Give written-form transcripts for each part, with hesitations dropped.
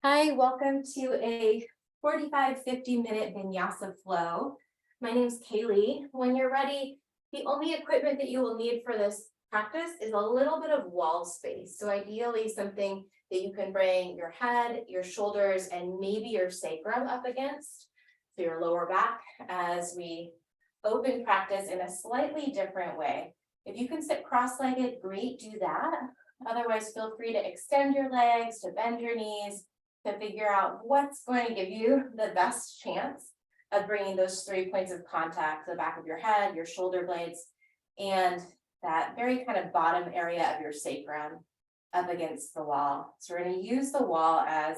Hi, welcome to a 45-50 minute vinyasa flow. My name is Kaylee. When you're ready, the only equipment that you will need for this practice is a little bit of wall space. So ideally something that you can bring your head, your shoulders, and maybe your sacrum up against, so your lower back, as we open practice in a slightly different way. If you can sit cross-legged, great, do that. Otherwise, feel free to extend your legs, to bend your knees, to figure out what's going to give you the best chance of bringing those 3 points of contact, the back of your head, your shoulder blades, and that very kind of bottom area of your sacrum up against the wall. So we're going to use the wall as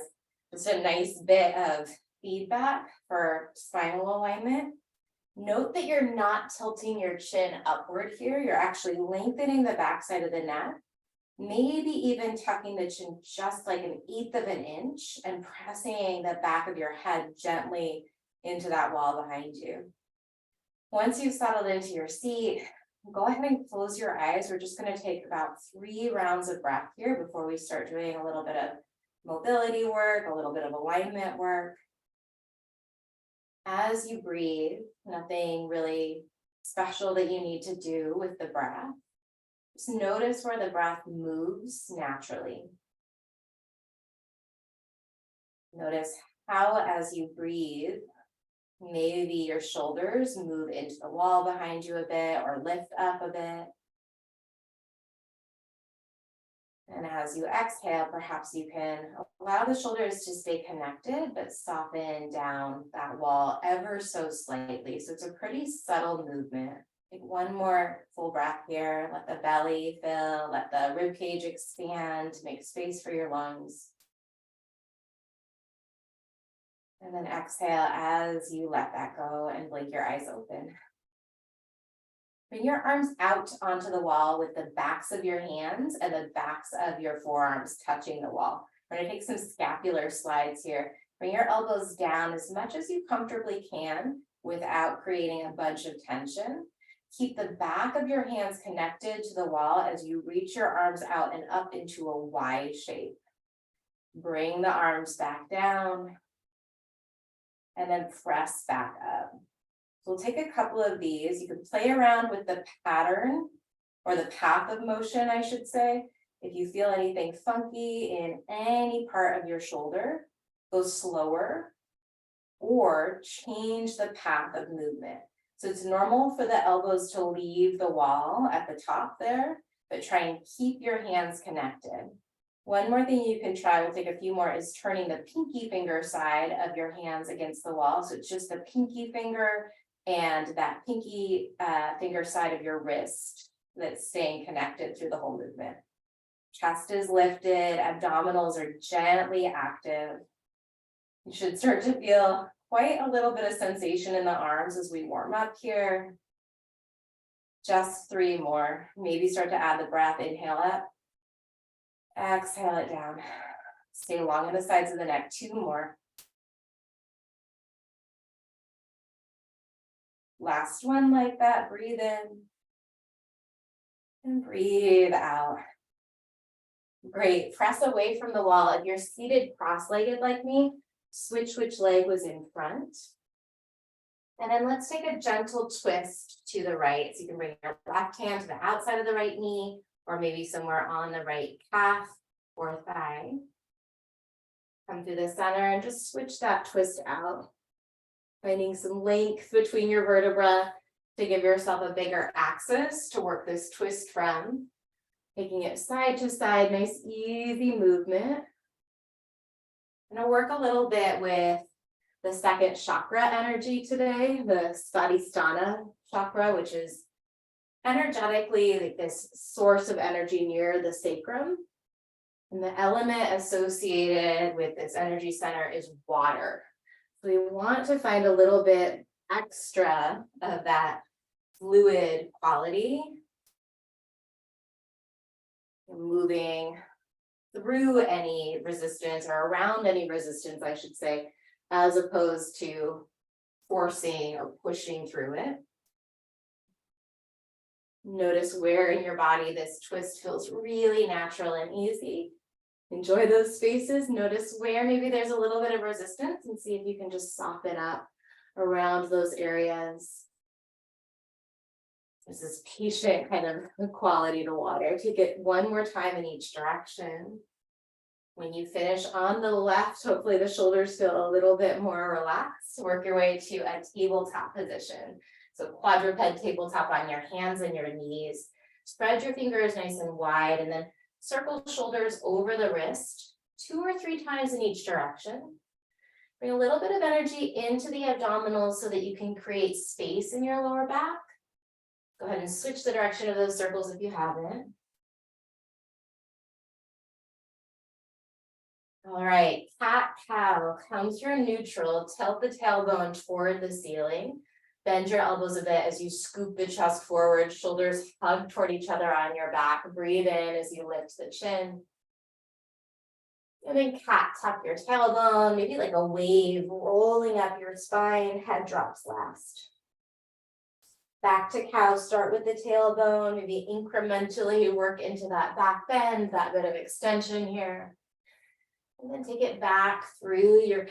just a nice bit of feedback for spinal alignment. Note that you're not tilting your chin upward here. You're actually lengthening the backside of the neck. Maybe even tucking the chin just like 1/8 of an inch and pressing the back of your head gently into that wall behind you. Once you've settled into your seat, go ahead and close your eyes. We're just going to take about 3 rounds of breath here before we start doing a little bit of mobility work, a little bit of alignment work. As you breathe, nothing really special that you need to do with the breath. Just notice where the breath moves naturally. Notice how, as you breathe, maybe your shoulders move into the wall behind you a bit or lift up a bit. And as you exhale, perhaps you can allow the shoulders to stay connected, but soften down that wall ever so slightly. So it's a pretty subtle movement. Take one more full breath here. Let the belly fill, let the rib cage expand, make space for your lungs. And then exhale as you let that go and blink your eyes open. Bring your arms out onto the wall with the backs of your hands and the backs of your forearms touching the wall. We're going to take some scapular slides here. Bring your elbows down as much as you comfortably can without creating a bunch of tension. Keep the back of your hands connected to the wall as you reach your arms out and up into a Y shape. Bring the arms back down and then press back up. So we'll take a couple of these. You can play around with the pattern or the path of motion, I should say. If you feel anything funky in any part of your shoulder, go slower or change the path of movement. So it's normal for the elbows to leave the wall at the top there, but try and keep your hands connected. One more thing you can try, we'll take a few more, is turning the pinky finger side of your hands against the wall. So it's just the pinky finger and that pinky finger side of your wrist that's staying connected through the whole movement. Chest is lifted, abdominals are gently active. You should start to feel quite a little bit of sensation in the arms as we warm up here. Just 3 more. Maybe start to add the breath. Inhale up. Exhale it down. Stay long on the sides of the neck. 2 more. Last one like that. Breathe in. And breathe out. Great. Press away from the wall. If you're seated cross-legged like me, switch which leg was in front. And then let's take a gentle twist to the right. So you can bring your left hand to the outside of the right knee, or maybe somewhere on the right calf or thigh. Come through the center and just switch that twist out. Finding some length between your vertebrae to give yourself a bigger axis to work this twist from. Taking it side to side, nice easy movement. I'm going to work a little bit with the second chakra energy today, the Svadhisthana chakra, which is energetically like this source of energy near the sacrum. And the element associated with this energy center is water. So we want to find a little bit extra of that fluid quality. Moving through any resistance, or around any resistance, I should say, as opposed to forcing or pushing through it. Notice where in your body this twist feels really natural and easy. Enjoy those spaces. Notice where maybe there's a little bit of resistance and see if you can just soften up around those areas. There's this patient kind of quality to water. Take it one more time in each direction. When you finish on the left, hopefully the shoulders feel a little bit more relaxed. Work your way to a tabletop position. So quadruped tabletop on your hands and your knees. Spread your fingers nice and wide and then circle shoulders over the wrist 2 or 3 times in each direction. Bring a little bit of energy into the abdominals so that you can create space in your lower back. Go ahead and switch the direction of those circles if you haven't. All right, cat-cow, come through neutral, tilt the tailbone toward the ceiling. Bend your elbows a bit as you scoop the chest forward, shoulders hug toward each other on your back. Breathe in as you lift the chin. And then cat, tuck your tailbone, maybe like a wave rolling up your spine, head drops last. Back to cow, start with the tailbone, maybe incrementally work into that back bend, that bit of extension here. And then take it back through your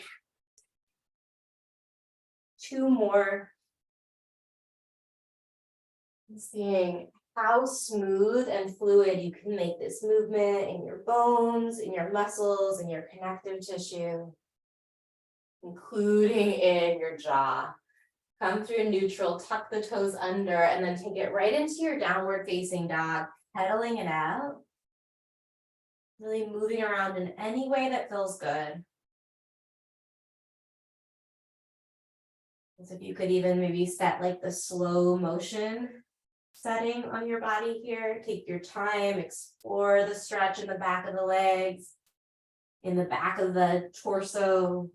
2 more. Seeing how smooth and fluid you can make this movement in your bones, in your muscles, in your connective tissue, including in your jaw. Come through neutral, tuck the toes under, and then take it right into your downward facing dog, pedaling it out. Really moving around in any way that feels good. So if you could even maybe set like the slow motion setting on your body here, take your time, explore the stretch in the back of the legs, in the back of the torso.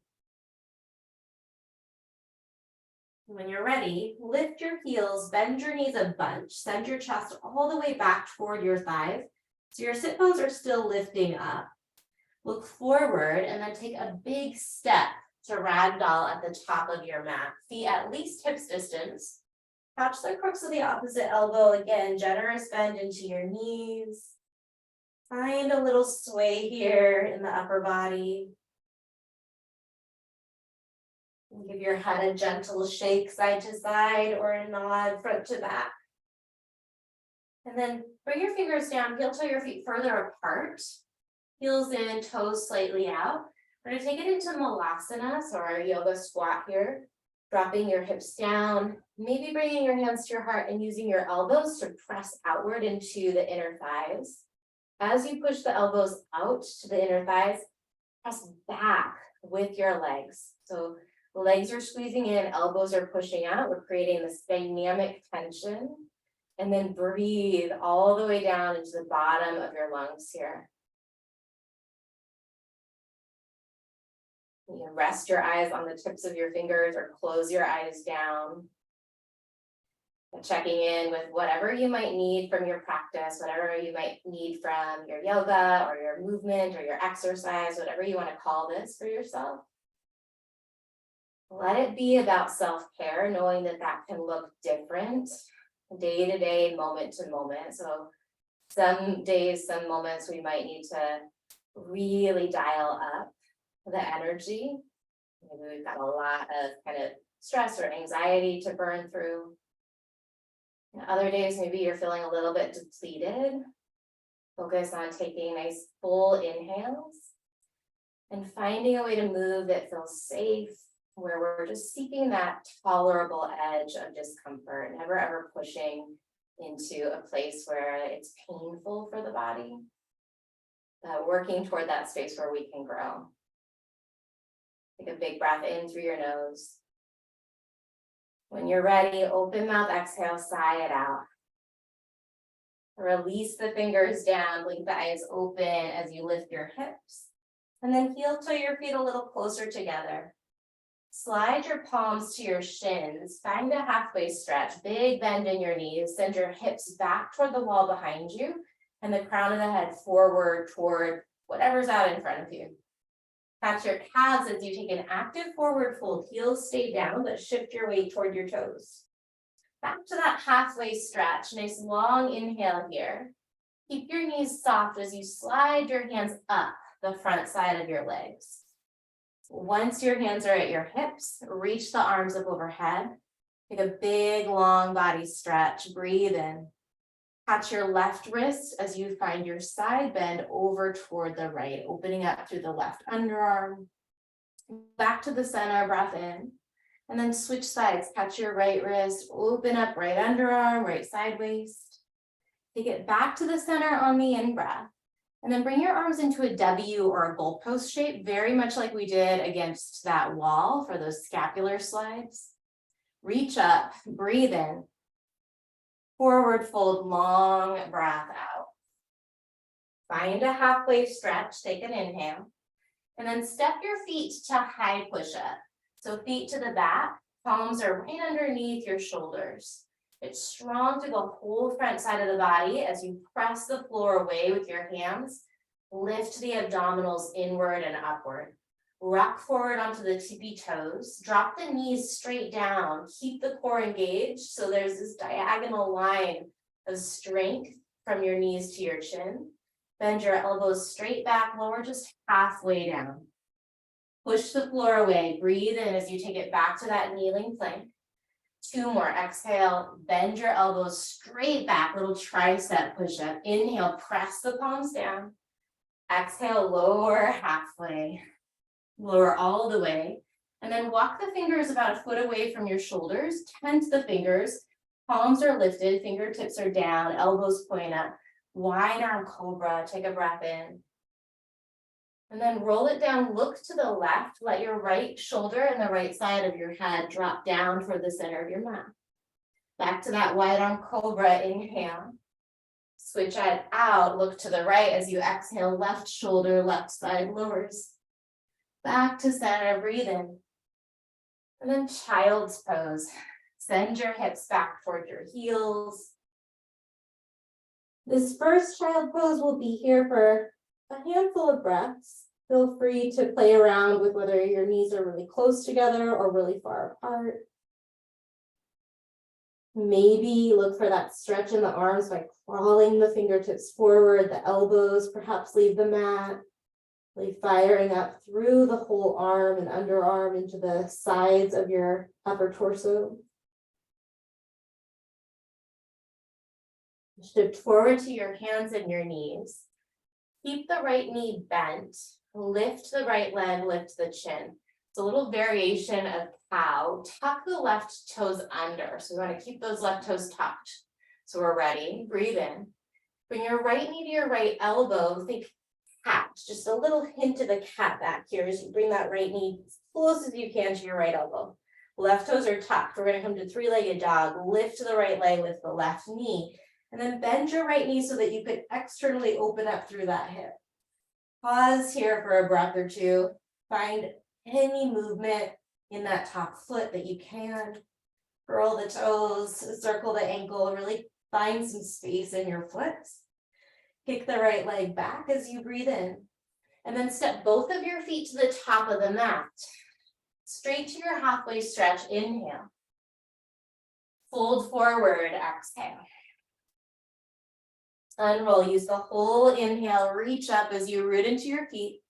When you're ready, lift your heels, bend your knees a bunch, send your chest all the way back toward your thighs. So your sit bones are still lifting up. Look forward and then take a big step to ragdoll at the top of your mat. Feet at least hips distance. Touch the crooks of the opposite elbow. Again, generous bend into your knees. Find a little sway here in the upper body. Give your head a gentle shake side to side or a nod front to back. And then bring your fingers down, heel toe your feet further apart. Heels in, toes slightly out. We're going to take it into malasana, so our yoga squat here. Dropping your hips down, maybe bringing your hands to your heart and using your elbows to press outward into the inner thighs. As you push the elbows out to the inner thighs, press back with your legs. So legs are squeezing in, elbows are pushing out. We're creating this dynamic tension. And then breathe all the way down into the bottom of your lungs here. You can rest your eyes on the tips of your fingers or close your eyes down. And checking in with whatever you might need from your practice, whatever you might need from your yoga or your movement or your exercise, whatever you want to call this for yourself. Let it be about self-care, knowing that that can look different day to day, moment to moment. So some days, some moments we might need to really dial up the energy. Maybe we've got a lot of kind of stress or anxiety to burn through. And other days, maybe you're feeling a little bit depleted. Focus on taking nice full inhales and finding a way to move that feels safe, where we're just seeking that tolerable edge of discomfort, never ever pushing into a place where it's painful for the body, working toward that space where we can grow. Take a big breath in through your nose. When you're ready, open mouth, exhale, sigh it out. Release the fingers down, blink the eyes open as you lift your hips, and then heel toe your feet a little closer together. Slide your palms to your shins, find a halfway stretch, big bend in your knees, send your hips back toward the wall behind you, and the crown of the head forward toward whatever's out in front of you. Catch your calves as you take an active forward fold, heels stay down, but shift your weight toward your toes. Back to that halfway stretch, nice long inhale here. Keep your knees soft as you slide your hands up the front side of your legs. Once your hands are at your hips, reach the arms up overhead. Take a big, long body stretch. Breathe in. Catch your left wrist as you find your side bend over toward the right, opening up through the left underarm. Back to the center, breath in. And then switch sides. Catch your right wrist, open up right underarm, right side waist. Take it back to the center on the in-breath. And then bring your arms into a W or a goalpost shape, very much like we did against that wall for those scapular slides. Reach up, breathe in. Forward fold, long breath out. Find a halfway stretch, take an inhale. And then step your feet to high push-up. So feet to the back, palms are right underneath your shoulders. It's strong to the whole front side of the body as you press the floor away with your hands. Lift the abdominals inward and upward. Rock forward onto the tippy toes. Drop the knees straight down. Keep the core engaged so there's this diagonal line of strength from your knees to your chin. Bend your elbows straight back, lower just halfway down. Push the floor away. Breathe in as you take it back to that kneeling plank. 2 more. Exhale, bend your elbows straight back, little tricep push-up. Inhale, press the palms down. Exhale, lower halfway. Lower all the way. And then walk the fingers about a foot away from your shoulders. Tense the fingers. Palms are lifted, fingertips are down, elbows point up. Wide arm cobra, take a breath in. And then roll it down, look to the left, let your right shoulder and the right side of your head drop down toward the center of your mat. Back to that wide arm cobra, inhale. Switch it out, look to the right as you exhale, left shoulder, left side lowers. Back to center, breathe in. And then child's pose. Send your hips back toward your heels. This first child pose will be here for a handful of breaths. Feel free to play around with whether your knees are really close together or really far apart. Maybe look for that stretch in the arms by crawling the fingertips forward, the elbows, perhaps leave the mat. Really firing up through the whole arm and underarm into the sides of your upper torso. Shift forward to your hands and your knees. Keep the right knee bent. Lift the right leg, lift the chin. It's a little variation of cow. Tuck the left toes under. So we want to keep those left toes tucked. So we're ready. Breathe in. Bring your right knee to your right elbow. Think cat. Just a little hint of a cat back here as you bring that right knee as close as you can to your right elbow. Left toes are tucked. We're going to come to three-legged dog. Lift the right leg with the left knee. And then bend your right knee so that you could externally open up through that hip. Pause here for a breath or two. Find any movement in that top foot that you can. Curl the toes, circle the ankle, really find some space in your foot. Kick the right leg back as you breathe in. And then step both of your feet to the top of the mat. Straight to your halfway stretch, inhale. Fold forward, exhale. Unroll, use the whole inhale, reach up as you root into your feet.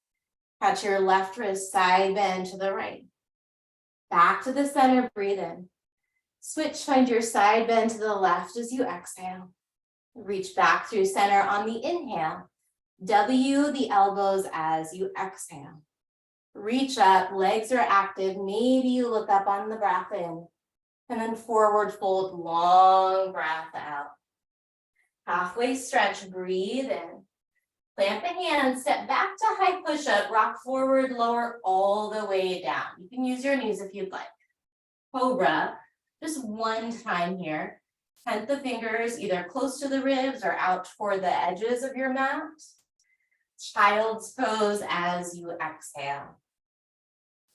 Catch your left wrist, side bend to the right. Back to the center, breathe in. Switch, find your side bend to the left as you exhale. Reach back through center on the inhale. W the elbows as you exhale. Reach up, legs are active. Maybe you look up on the breath in. And then forward fold, long breath out. Halfway stretch, breathe in. Plant the hands, step back to high push-up, rock forward, lower all the way down. You can use your knees if you'd like. Cobra, just one time here. Tent the fingers either close to the ribs or out toward the edges of your mat. Child's pose as you exhale.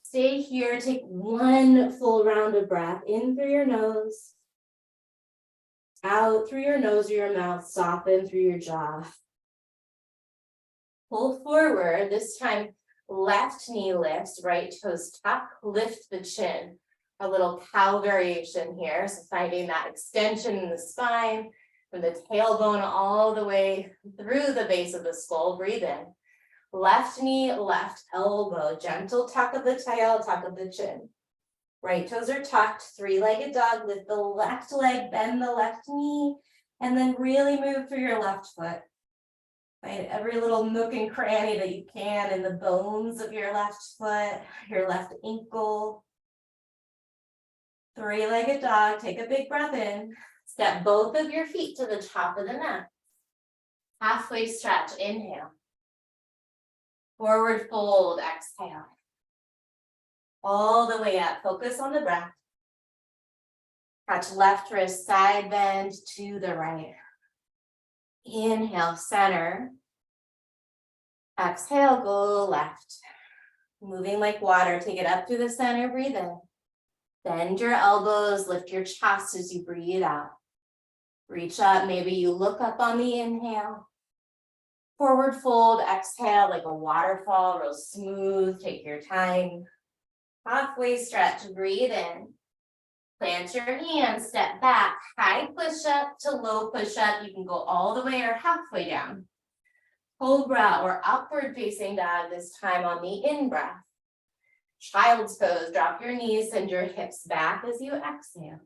Stay here, take one full round of breath in through your nose. Out through your nose or your mouth, soften through your jaw. Pull forward, this time left knee lifts, right toes tuck, lift the chin. A little cow variation here, so finding that extension in the spine, from the tailbone all the way through the base of the skull, breathe in. Left knee, left elbow, gentle tuck of the tail, tuck of the chin. Right toes are tucked, three-legged dog, lift the left leg, bend the left knee, and then really move through your left foot. Find every little nook and cranny that you can in the bones of your left foot, your left ankle. Three-legged dog, take a big breath in. Step both of your feet to the top of the mat. Halfway stretch, inhale. Forward fold, exhale. All the way up, focus on the breath. Catch left wrist, side bend to the right. Inhale, center. Exhale, go left. Moving like water, take it up through the center, breathe in. Bend your elbows, lift your chest as you breathe out. Reach up, maybe you look up on the inhale. Forward fold, exhale like a waterfall, real smooth, take your time. Halfway stretch, breathe in. Plant your hands, step back, high push up to low push up. You can go all the way or halfway down. Cobra or upward facing dog this time on the in-breath. Child's pose, drop your knees, send your hips back as you exhale.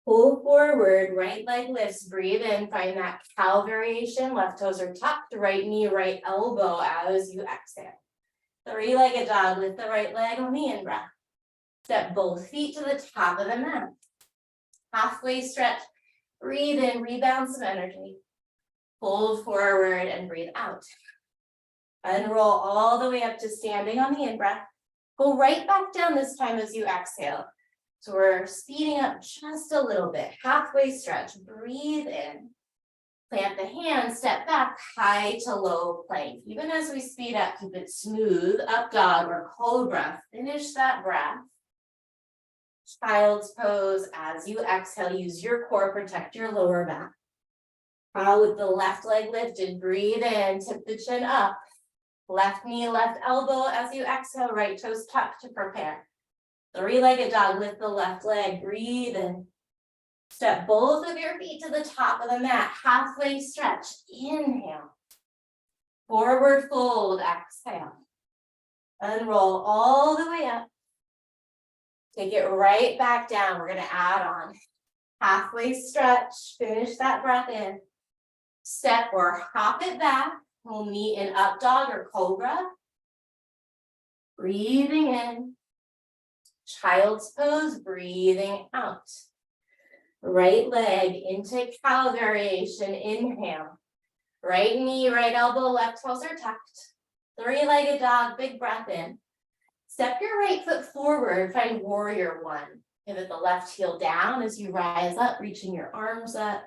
Pull forward, right leg lifts, breathe in, find that cow variation. Left toes are tucked, right knee, right elbow as you exhale. Three-legged dog, lift the right leg on the in-breath. Step both feet to the top of the mat. Halfway stretch, breathe in, rebound some energy. Fold forward and breathe out. Unroll all the way up to standing on the in-breath. Go right back down this time as you exhale. So we're speeding up just a little bit. Halfway stretch, breathe in. Plant the hands, step back, high to low plank. Even as we speed up, keep it smooth, up dog or cobra. Finish that breath. Child's pose, as you exhale, use your core, protect your lower back. With the left leg lifted, breathe in, tip the chin up. Left knee, left elbow, as you exhale, right toes tucked to prepare. Three-legged dog, lift the left leg, breathe in. Step both of your feet to the top of the mat, halfway stretch, inhale. Forward fold, exhale. Unroll all the way up. Take it right back down. We're gonna add on. Halfway stretch, finish that breath in. Step or hop it back. We'll meet in up dog or cobra. Breathing in. Child's pose, breathing out. Right leg into cow variation, inhale. Right knee, right elbow, left toes are tucked. Three-legged dog, big breath in. Step your right foot forward, find warrior one. Pivot the left heel down as you rise up, reaching your arms up.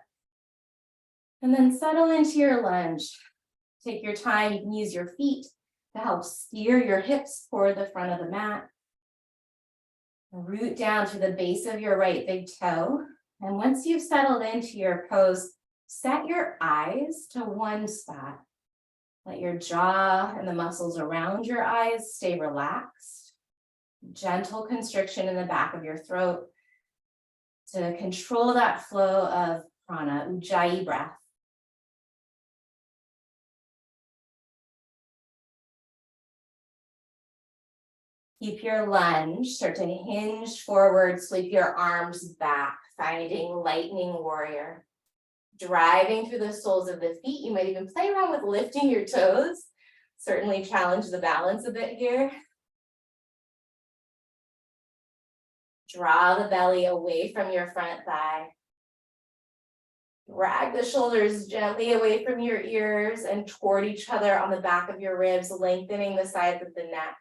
And then settle into your lunge. Take your time, you can use your feet to help steer your hips toward the front of the mat. Root down to the base of your right big toe. And once you've settled into your pose, set your eyes to one spot. Let your jaw and the muscles around your eyes stay relaxed. Gentle constriction in the back of your throat to control that flow of prana, ujjayi breath. Keep your lunge, start to hinge forward, sweep your arms back, finding lightning warrior. Driving through the soles of the feet. You might even play around with lifting your toes. Certainly challenge the balance a bit here. Draw the belly away from your front thigh. Drag the shoulders gently away from your ears and toward each other on the back of your ribs, lengthening the sides of the neck.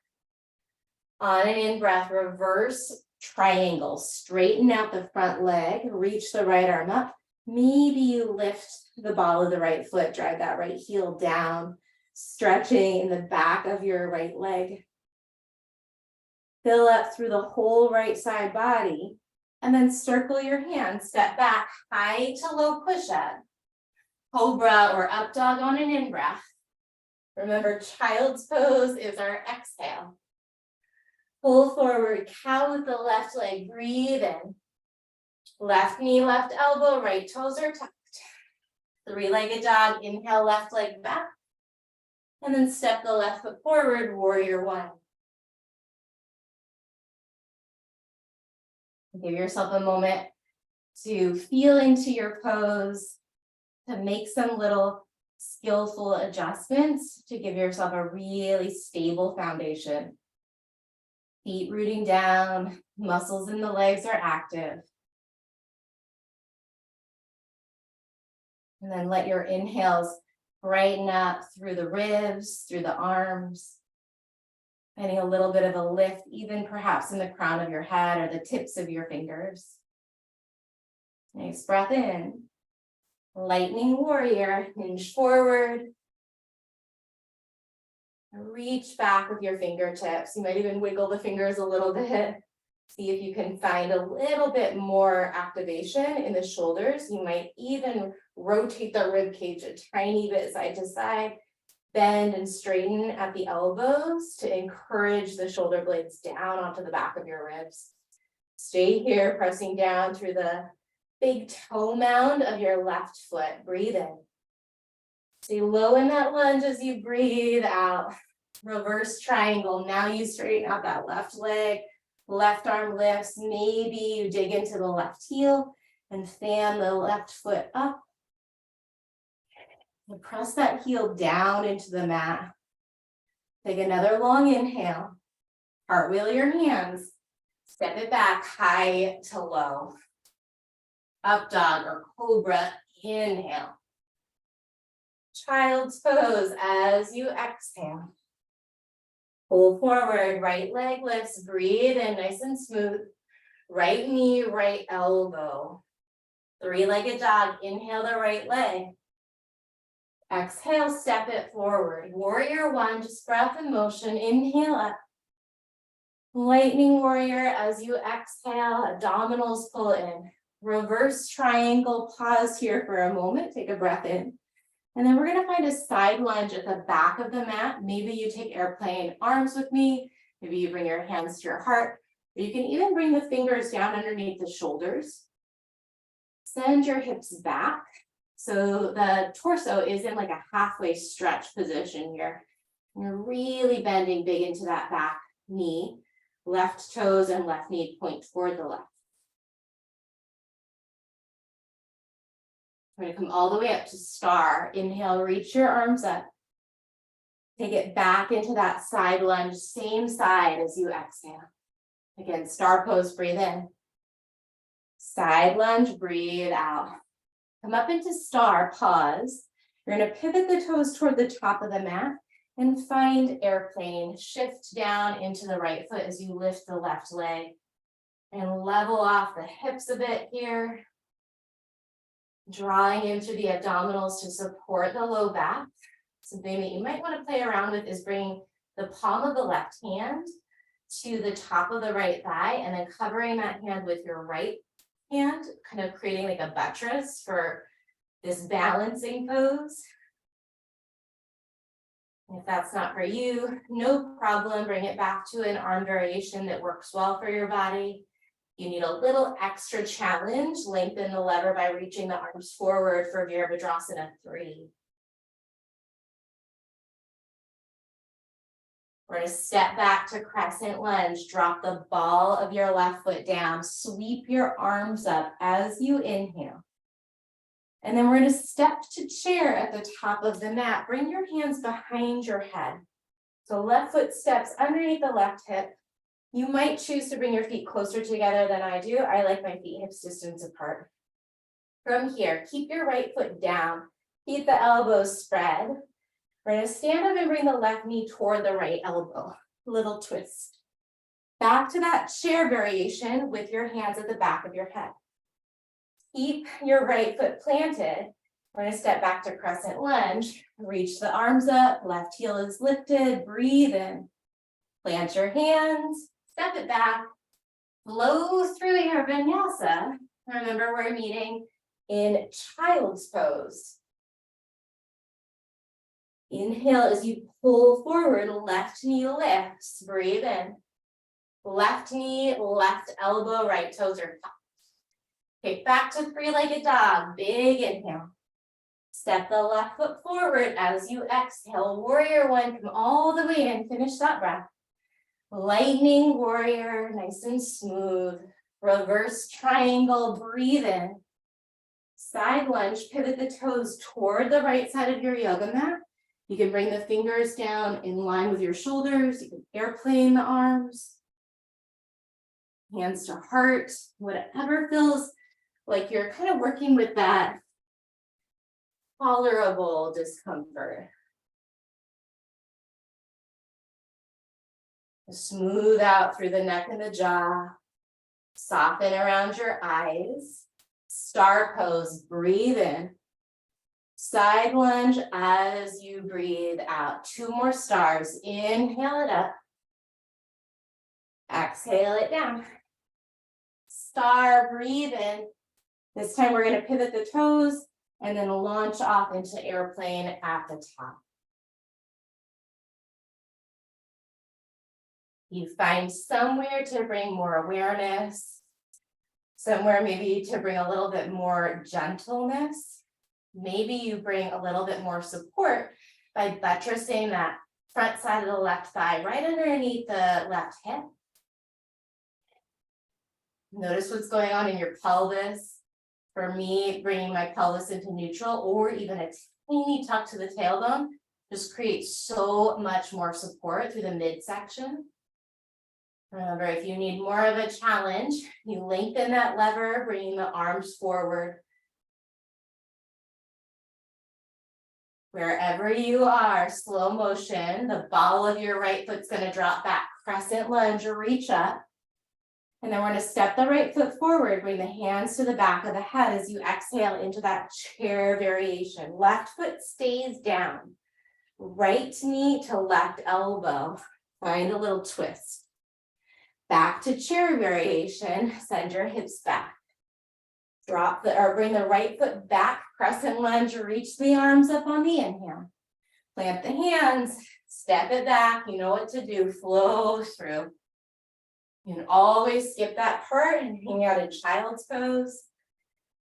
On an in-breath, reverse triangle. Straighten out the front leg, reach the right arm up. Maybe you lift the ball of the right foot, drive that right heel down, stretching in the back of your right leg. Fill up through the whole right side body, and then circle your hands, step back, high to low push-up, cobra or up dog on an in-breath. Remember, child's pose is our exhale. Pull forward, cow with the left leg, breathe in. Left knee, left elbow, right toes are tucked. Three-legged dog, inhale, left leg back. And then step the left foot forward, warrior one. Give yourself a moment to feel into your pose, to make some little skillful adjustments to give yourself a really stable foundation. Feet rooting down, muscles in the legs are active. And then let your inhales brighten up through the ribs, through the arms. Getting a little bit of a lift, even perhaps in the crown of your head or the tips of your fingers. Nice breath in. Lightning warrior, hinge forward. Reach back with your fingertips. You might even wiggle the fingers a little bit. See if you can find a little bit more activation in the shoulders. You might even rotate the rib cage a tiny bit side to side. Bend and straighten at the elbows to encourage the shoulder blades down onto the back of your ribs. Stay here, pressing down through the big toe mound of your left foot. Breathe in. Stay low in that lunge as you breathe out. Reverse triangle. Now you straighten out that left leg. Left arm lifts. Maybe you dig into the left heel and fan the left foot up. And press that heel down into the mat. Take another long inhale. Cartwheel your hands. Step it back high to low. Up dog or cobra. Inhale. Child's pose as you exhale. Pull forward, right leg lifts, breathe in nice and smooth. Right knee, right elbow. Three-legged dog, inhale the right leg. Exhale, step it forward. Warrior one, just breath and motion. Inhale up. Lightning warrior as you exhale, abdominals pull in. Reverse triangle, pause here for a moment. Take a breath in. And then we're going to find a side lunge at the back of the mat. Maybe you take airplane arms with me. Maybe you bring your hands to your heart. Or you can even bring the fingers down underneath the shoulders. Send your hips back. So the torso is in like a halfway stretch position here. You're really bending big into that back knee. Left toes and left knee point toward the left. We're going to come all the way up to star. Inhale, reach your arms up. Take it back into that side lunge, same side as you exhale. Again, star pose, breathe in. Side lunge, breathe out. Come up into star, pause. You're going to pivot the toes toward the top of the mat and find airplane. Shift down into the right foot as you lift the left leg. And level off the hips a bit here. Drawing in through the abdominals to support the low back. Something that you might want to play around with is bringing the palm of the left hand to the top of the right thigh and then covering that hand with your right hand, kind of creating like a buttress for this balancing pose. If that's not for you, no problem. Bring it back to an arm variation that works well for your body. You need a little extra challenge. Lengthen the lever by reaching the arms forward for Virabhadrasana 3. We're going to step back to crescent lunge. Drop the ball of your left foot down. Sweep your arms up as you inhale. And then we're going to step to chair at the top of the mat. Bring your hands behind your head. So left foot steps underneath the left hip. You might choose to bring your feet closer together than I do. I like my feet hips distance apart. From here, keep your right foot down. Keep the elbows spread. We're going to stand up and bring the left knee toward the right elbow. Little twist. Back to that chair variation with your hands at the back of your head. Keep your right foot planted. We're going to step back to crescent lunge. Reach the arms up. Left heel is lifted. Breathe in. Plant your hands. Step it back, flow through your vinyasa. Remember, we're meeting in child's pose. Inhale as you pull forward, left knee lifts, breathe in. Left knee, left elbow, right toes are tucked. Kick back to three-legged dog, big inhale. Step the left foot forward as you exhale. Warrior one, come all the way in, finish that breath. Lightning warrior, nice and smooth. Reverse triangle, breathe in. Side lunge, pivot the toes toward the right side of your yoga mat. You can bring the fingers down in line with your shoulders. You can airplane the arms. Hands to heart, whatever feels like you're kind of working with that tolerable discomfort. Smooth out through the neck and the jaw. Soften around your eyes. Star pose, breathe in. Side lunge as you breathe out. 2 more stars. Inhale it up. Exhale it down. Star, breathe in. This time we're going to pivot the toes and then launch off into airplane at the top. You find somewhere to bring more awareness, somewhere maybe to bring a little bit more gentleness. Maybe you bring a little bit more support by buttressing that front side of the left thigh right underneath the left hip. Notice what's going on in your pelvis. For me, bringing my pelvis into neutral or even a teeny tuck to the tailbone just creates so much more support through the midsection. Remember, if you need more of a challenge, you lengthen that lever, bringing the arms forward. Wherever you are, slow motion, the ball of your right foot's going to drop back, crescent lunge or reach up. And then we're going to step the right foot forward, bring the hands to the back of the head as you exhale into that chair variation. Left foot stays down, right knee to left elbow. Find a little twist. Back to chair variation, send your hips back. Bring the right foot back, crescent lunge, or reach the arms up on the inhale. Plant the hands, step it back, you know what to do, flow through. You can always skip that part and hang out in child's pose.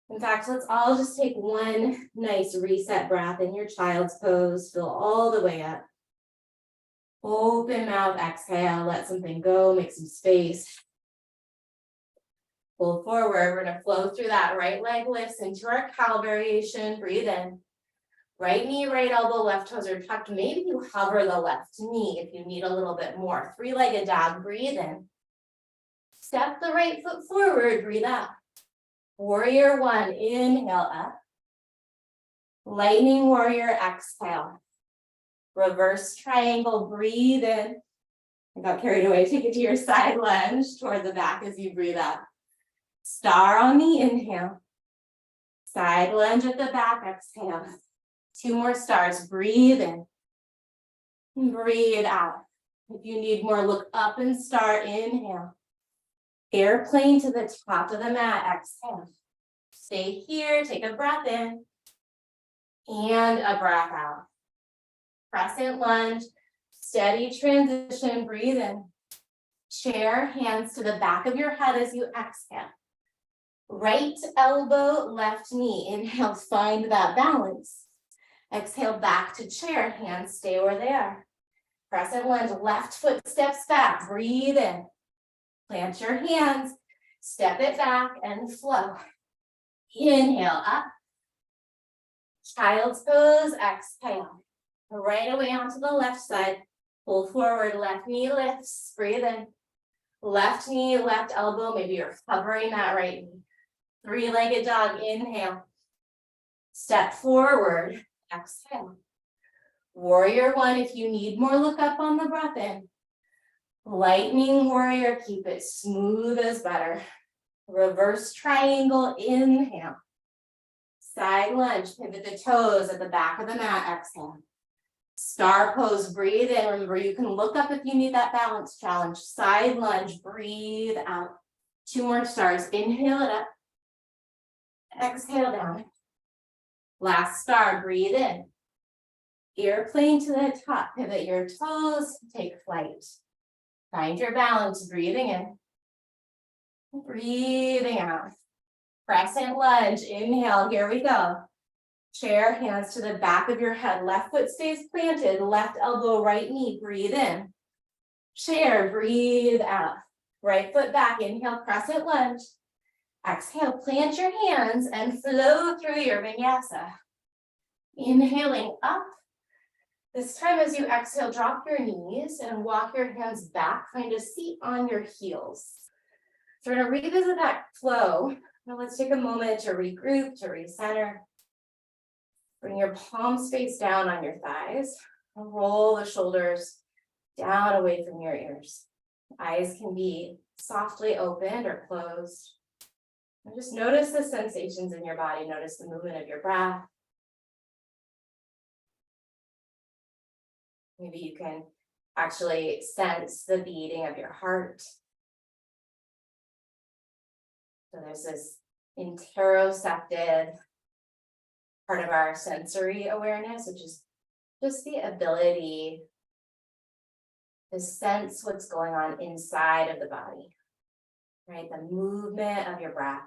In fact, let's all just take one nice reset breath in your child's pose. Fill all the way up. Open mouth, exhale, let something go, make some space. Pull forward, we're gonna flow through that right leg lifts into our cow variation, breathe in. Right knee, right elbow, left toes are tucked. Maybe you hover the left knee if you need a little bit more. 3-legged dog, breathe in. Step the right foot forward, breathe out. Warrior one, inhale up. Lightning warrior, exhale. Reverse triangle, breathe in. I got carried away, take it to your side lunge toward the back as you breathe out. Star on the inhale. Side lunge at the back, exhale. 2 more stars, breathe in. Breathe out. If you need more, look up and star, inhale. Airplane to the top of the mat, exhale. Stay here, take a breath in. And a breath out. Crescent lunge, steady transition, breathe in. Chair, hands to the back of your head as you exhale. Right elbow, left knee. Inhale, find that balance. Exhale, back to chair, hands stay where they are. Crescent lunge, left foot steps back, breathe in. Plant your hands, step it back and flow. Inhale up. Child's pose, exhale. Right away onto the left side. Pull forward, left knee lifts, breathe in. Left knee, left elbow, maybe you're hovering that right knee. 3-legged dog, inhale. Step forward, exhale. Warrior one, if you need more, look up on the breath in. Lightning warrior, keep it smooth as butter. Reverse triangle, inhale. Side lunge, pivot the toes at the back of the mat, exhale. Star pose, breathe in. Remember, you can look up if you need that balance challenge. Side lunge, breathe out. 2 more stars, inhale it up. Exhale down. Last star, breathe in. Airplane to the top, pivot your toes, take flight. Find your balance, breathing in. Breathing out. Crescent lunge, inhale, here we go. Chair, hands to the back of your head. Left foot stays planted, left elbow, right knee, breathe in. Chair, breathe out. Right foot back, inhale, crescent lunge. Exhale, plant your hands and flow through your vinyasa. Inhaling up. This time as you exhale, drop your knees and walk your hands back, find a seat on your heels. So we're gonna revisit that flow. Now let's take a moment to regroup, to recenter. Bring your palms face down on your thighs. Roll the shoulders down away from your ears. Eyes can be softly opened or closed. And just notice the sensations in your body. Notice the movement of your breath. Maybe you can actually sense the beating of your heart. So there's this interoceptive part of our sensory awareness, which is just the ability to sense what's going on inside of the body, right? The movement of your breath.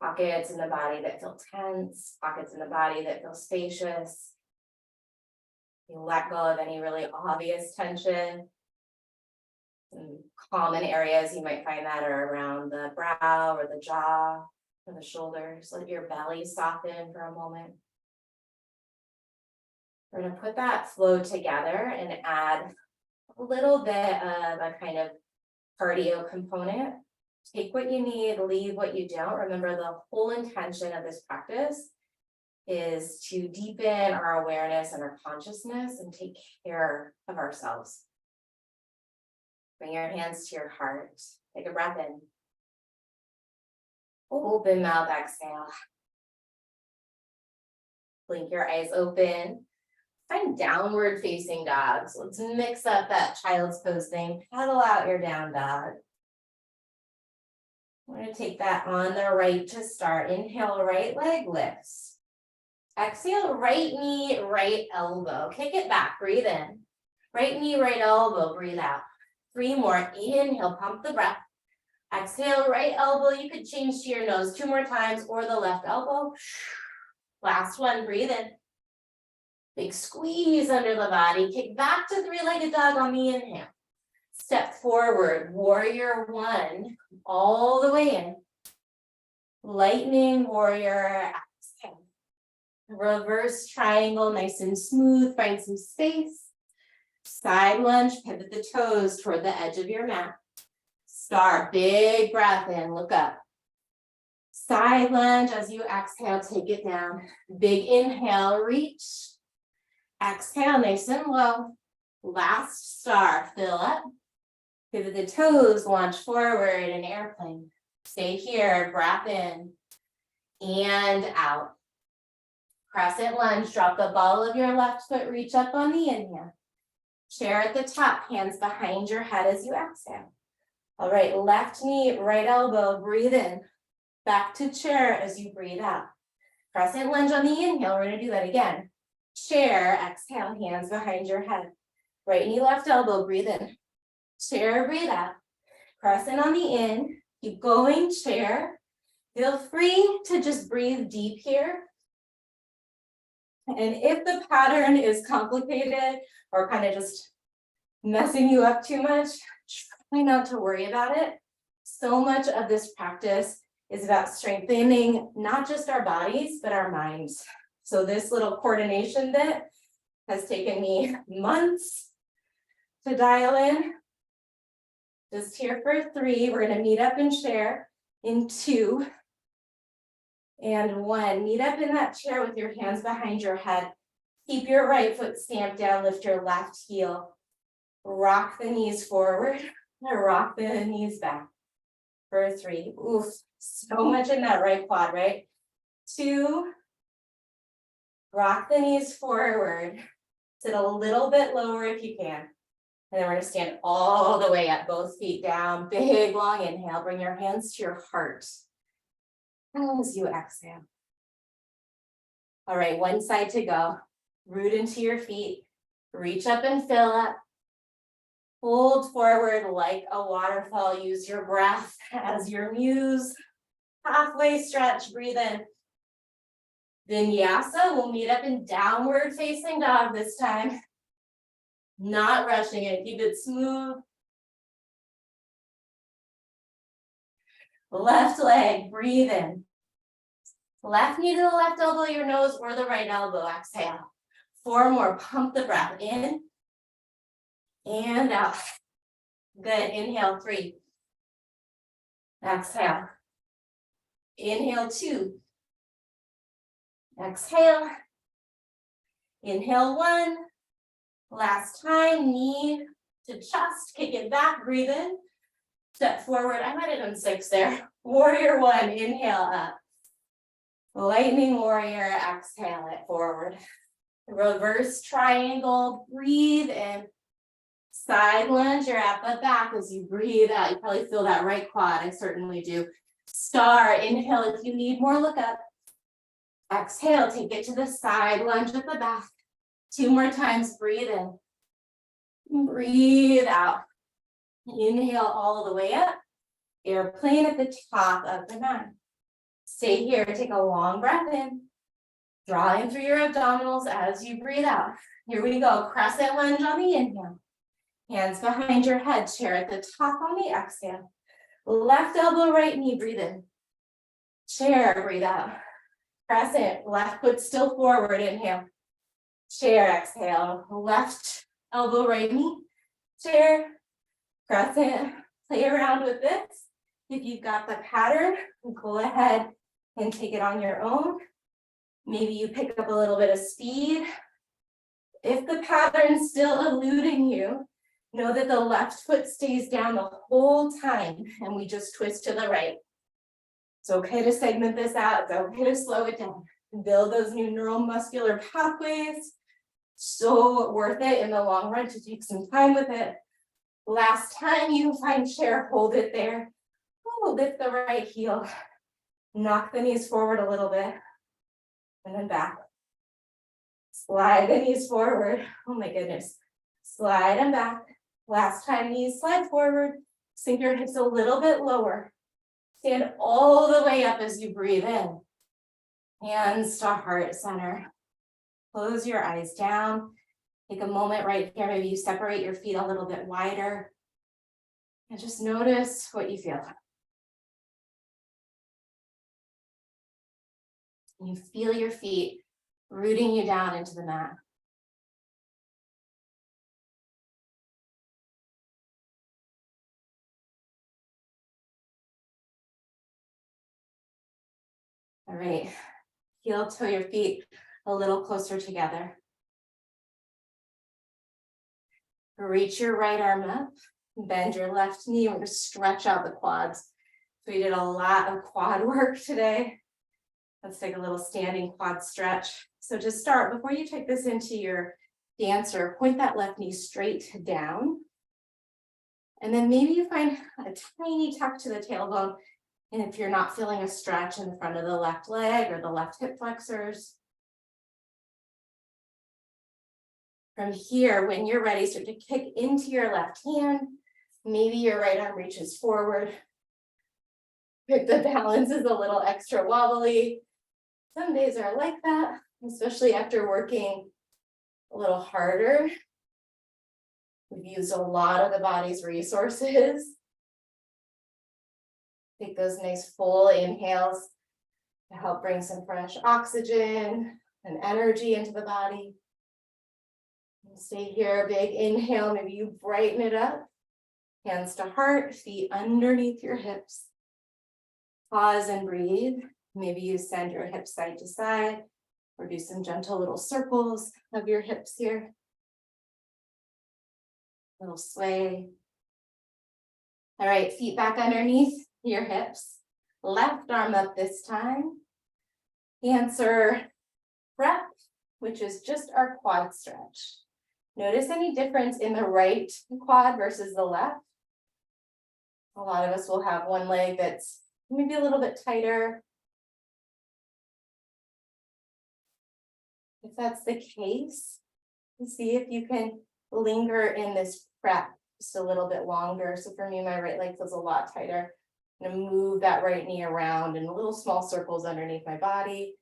Pockets in the body that feel tense, pockets in the body that feel spacious. You let go of any really obvious tension. Some common areas you might find that are around the brow or the jaw or the shoulders. Let your belly soften for a moment. We're going to put that flow together and add a little bit of a kind of cardio component. Take what you need, leave what you don't. Remember, the whole intention of this practice is to deepen our awareness and our consciousness and take care of ourselves. Bring your hands to your heart. Take a breath in. Open mouth, exhale. Blink your eyes open. Find downward facing dog. So let's mix up that child's pose thing. Paddle out your down dog. We're going to take that on the right to start. Inhale, right leg lifts. Exhale, right knee, right elbow. Kick it back, breathe in. Right knee, right elbow, breathe out. 3 more. Inhale, pump the breath. Exhale, right elbow. You could change to your nose 2 more times or the left elbow. Last one, breathe in. Big squeeze under the body. Kick back to 3-legged dog on the inhale. Step forward, warrior 1, all the way in. Lightning warrior, exhale. Reverse triangle, nice and smooth, find some space. Side lunge, pivot the toes toward the edge of your mat. Start, big breath in, look up. Side lunge, as you exhale, take it down. Big inhale, reach. Exhale, nice and low. Last star, fill up. Pivot the toes, launch forward, an airplane. Stay here, breath in and out. Crescent lunge, drop the ball of your left foot, reach up on the inhale. Chair at the top, hands behind your head as you exhale. All right, left knee, right elbow, breathe in. Back to chair as you breathe out. Crescent lunge on the inhale, we're gonna do that again. Chair, exhale, hands behind your head. Right knee, left elbow, breathe in. Chair, breathe out. Crescent on the in, keep going, chair. Feel free to just breathe deep here. And if the pattern is complicated or kind of just messing you up too much, try not to worry about it. So much of this practice is about strengthening not just our bodies, but our minds. So this little coordination bit has taken me months to dial in. Just here for 3, we're gonna meet up and share in 2 and 1. Meet up in that chair with your hands behind your head. Keep your right foot stamped down, lift your left heel. Rock the knees forward, rock the knees back for 3. Oof, so much in that right quad, right? 2, rock the knees forward. Sit a little bit lower if you can. And then we're gonna stand all the way up, both feet down, big long inhale. Bring your hands to your heart as you exhale. All right, one side to go. Root into your feet, reach up and fill up. Hold forward like a waterfall. Use your breath as your muse. Halfway stretch, breathe in. Vinyasa, we'll meet up in downward facing dog this time. Not rushing it, keep it smooth. Left leg, breathe in. Left knee to the left elbow, your nose, or the right elbow, exhale. 4 more, pump the breath in and out. Good, inhale, 3. Exhale. Inhale, 2. Exhale. Inhale, 1. Last time, knee to chest, kick it back, breathe in. Step forward, I might have done 6 there. Warrior 1, inhale up. Lightning warrior, exhale it forward. Reverse triangle, breathe in. Side lunge, you're at the back as you breathe out. You probably feel that right quad, I certainly do. Star, inhale if you need more, look up. Exhale, take it to the side lunge at the back. 2 more times, breathe in. Breathe out. Inhale all the way up. Airplane at the top of the mat. Stay here, take a long breath in. Draw in through your abdominals as you breathe out. Here we go, crescent lunge on the inhale. Hands behind your head, chair at the top on the exhale. Left elbow, right knee, breathe in. Chair, breathe out. Crescent, left foot still forward, inhale. Chair, exhale. Left elbow, right knee. Chair, crescent. Play around with this. If you've got the pattern, go ahead and take it on your own. Maybe you pick up a little bit of speed. If the pattern's still eluding you, know that the left foot stays down the whole time and we just twist to the right. It's okay to segment this out. It's okay to slow it down. Build those new neuromuscular pathways. So worth it in the long run to take some time with it. Last time you find chair, hold it there. Oh, lift the right heel. Knock the knees forward a little bit. And then back. Slide the knees forward. Oh my goodness. Slide them back. Last time, knees slide forward. Sink your hips a little bit lower. Stand all the way up as you breathe in. Hands to heart center. Close your eyes down. Take a moment right here. Maybe you separate your feet a little bit wider. And just notice what you feel. You feel your feet rooting you down into the mat. All right, heel toe your feet a little closer together. Reach your right arm up, bend your left knee. We're going to stretch out the quads. So we did a lot of quad work today. Let's take a little standing quad stretch. So to start, before you take this into your dancer, point that left knee straight down. And then maybe you find a tiny tuck to the tailbone. And if you're not feeling a stretch in the front of the left leg or the left hip flexors. From here, when you're ready, start to kick into your left hand. Maybe your right arm reaches forward. If the balance is a little extra wobbly. Some days are like that, especially after working a little harder. We've used a lot of the body's resources. Take those nice full inhales to help bring some fresh oxygen and energy into the body. And stay here, big inhale, maybe you brighten it up. Hands to heart, feet underneath your hips. Pause and breathe. Maybe you send your hips side to side or do some gentle little circles of your hips here. Little sway. All right, feet back underneath your hips. Left arm up this time. Answer prep, which is just our quad stretch. Notice any difference in the right quad versus the left? A lot of us will have one leg that's maybe a little bit tighter. If that's the case, see if you can linger in this prep just a little bit longer. So for me, my right leg feels a lot tighter. I'm gonna move that right knee around in little small circles underneath my body.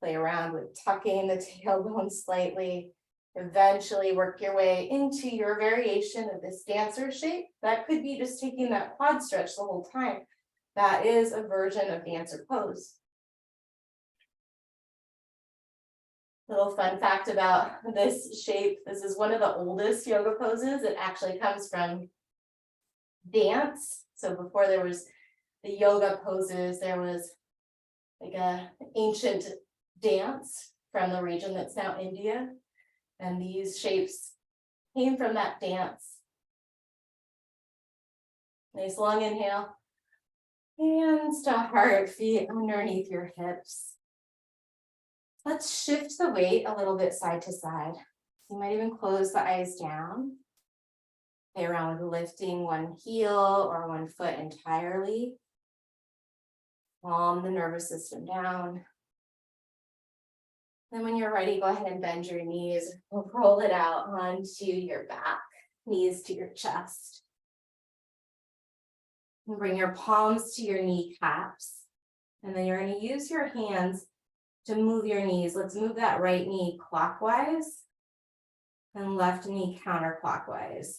Play around with tucking the tailbone slightly. Eventually work your way into your variation of this dancer shape. That could be just taking that quad stretch the whole time. That is a version of dancer pose. Little fun fact about this shape, this is one of the oldest yoga poses. It actually comes from dance. So before there was the yoga poses, there was like a ancient dance from the region that's now India. And these shapes came from that dance. Nice long inhale. Hands to heart, feet underneath your hips. Let's shift the weight a little bit side to side. You might even close the eyes down. Play around with lifting one heel or one foot entirely. Calm the nervous system down. Then when you're ready, go ahead and bend your knees. Roll it out onto your back, knees to your chest. And bring your palms to your kneecaps. And then you're going to use your hands to move your knees. Let's move that right knee clockwise and left knee counterclockwise.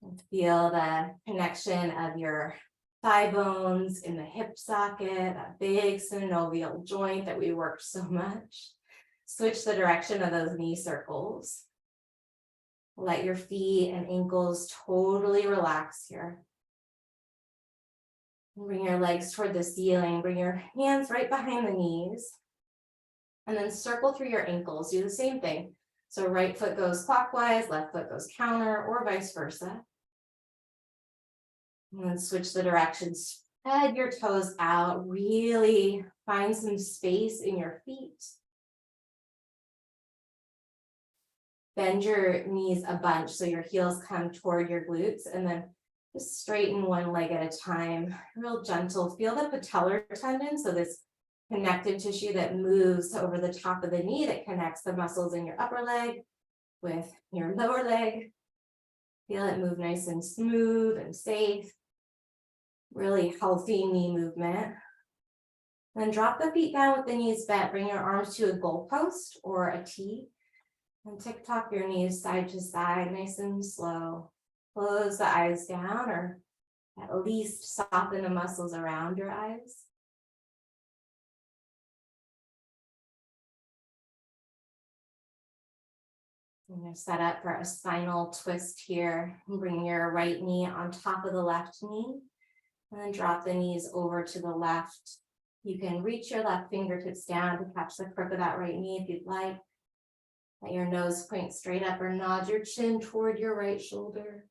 And feel the connection of your thigh bones in the hip socket, that big synovial joint that we worked so much. Switch the direction of those knee circles. Let your feet and ankles totally relax here. Bring your legs toward the ceiling. Bring your hands right behind the knees. And then circle through your ankles. Do the same thing. So right foot goes clockwise, left foot goes counter, or vice versa. And then switch the direction. Spread your toes out. Really find some space in your feet. Bend your knees a bunch so your heels come toward your glutes, and then just straighten one leg at a time. Real gentle. Feel the patellar tendon, so this connective tissue that moves over the top of the knee that connects the muscles in your upper leg with your lower leg. Feel it move nice and smooth and safe. Really healthy knee movement. Then drop the feet down with the knees bent. Bring your arms to a goalpost or a T. And tick-tock your knees side to side, nice and slow. Close the eyes down, or at least soften the muscles around your eyes. I'm going to set up for a spinal twist here. Bring your right knee on top of the left knee, and then drop the knees over to the left. You can reach your left fingertips down to catch the crook of that right knee if you'd like. Let your nose point straight up, or nod your chin toward your right shoulder.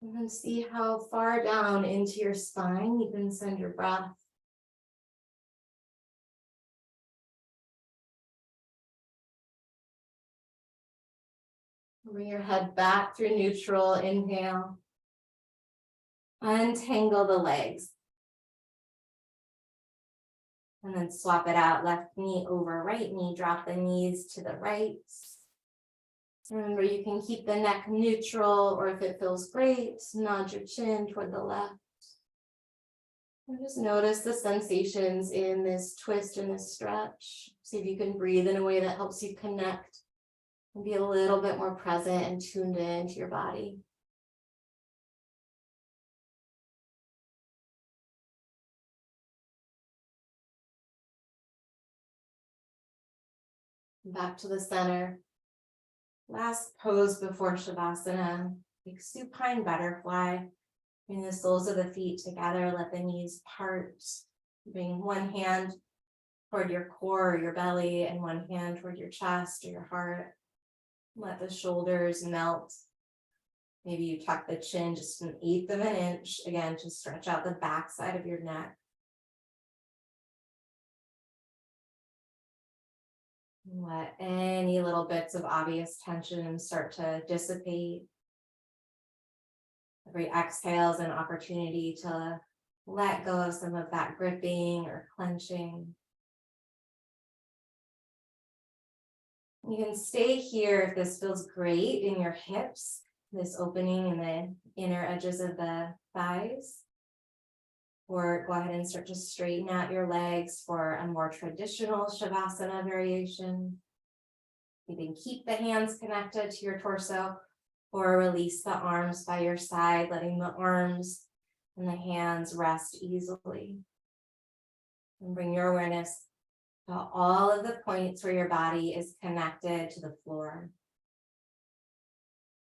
And then see how far down into your spine you can send your breath. Bring your head back through neutral, inhale. Untangle the legs. And then swap it out, left knee over right knee, drop the knees to the right. Remember, you can keep the neck neutral, or if it feels great, nod your chin toward the left. And just notice the sensations in this twist and this stretch. See if you can breathe in a way that helps you connect and be a little bit more present and tuned into your body. Back to the center. Last pose before Shavasana. Take supine butterfly. Bring the soles of the feet together. Let the knees part. Bring one hand toward your core or your belly, and one hand toward your chest or your heart. Let the shoulders melt. Maybe you tuck the chin just 1/8 of an inch. Again, to stretch out the back side of your neck. Let any little bits of obvious tension start to dissipate. Every exhale is an opportunity to let go of some of that gripping or clenching. You can stay here if this feels great in your hips, this opening in the inner edges of the thighs. or go ahead and start to straighten out your legs for a more traditional Shavasana variation. You can keep the hands connected to your torso or release the arms by your side, letting the arms and the hands rest easily. And bring your awareness to all of the points where your body is connected to the floor.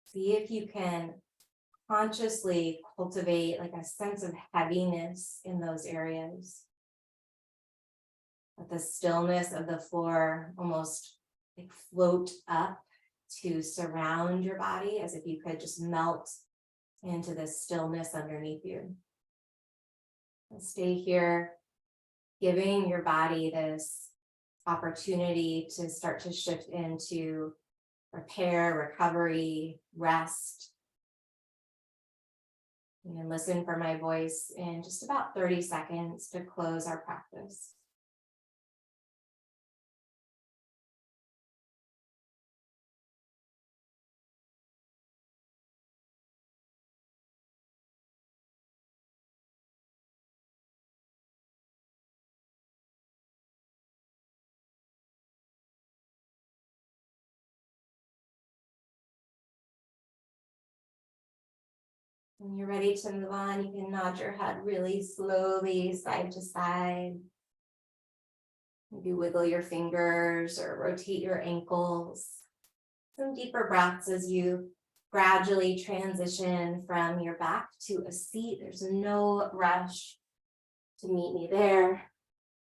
See if you can consciously cultivate like a sense of heaviness in those areas. Let the stillness of the floor almost like float up to surround your body, as if you could just melt into the stillness underneath you. And stay here, giving your body this opportunity to start to shift into repair, recovery, rest. And listen for my voice in just about 30 seconds to close our practice. When you're ready to move on, you can nod your head really slowly side to side. Maybe wiggle your fingers or rotate your ankles. Some deeper breaths as you gradually transition from your back to a seat. There's no rush to meet me there.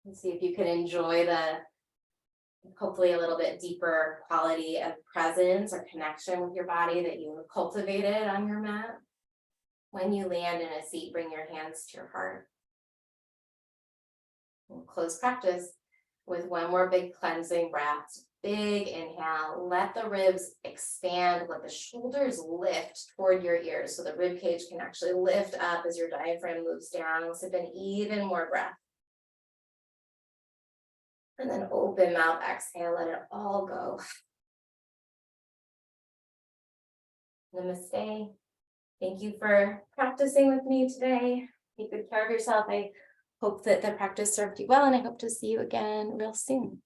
Let's see if you can enjoy the hopefully a little bit deeper quality of presence or connection with your body that you cultivated on your mat. When you land in a seat, bring your hands to your heart. We'll close practice with one more big cleansing breath. Big inhale, let the ribs expand, let the shoulders lift toward your ears so the rib cage can actually lift up as your diaphragm moves down. Sip in even more breath. And then open mouth, exhale, let it all go. Namaste. Thank you for practicing with me today. Take good care of yourself. I hope that the practice served you well, and I hope to see you again real soon.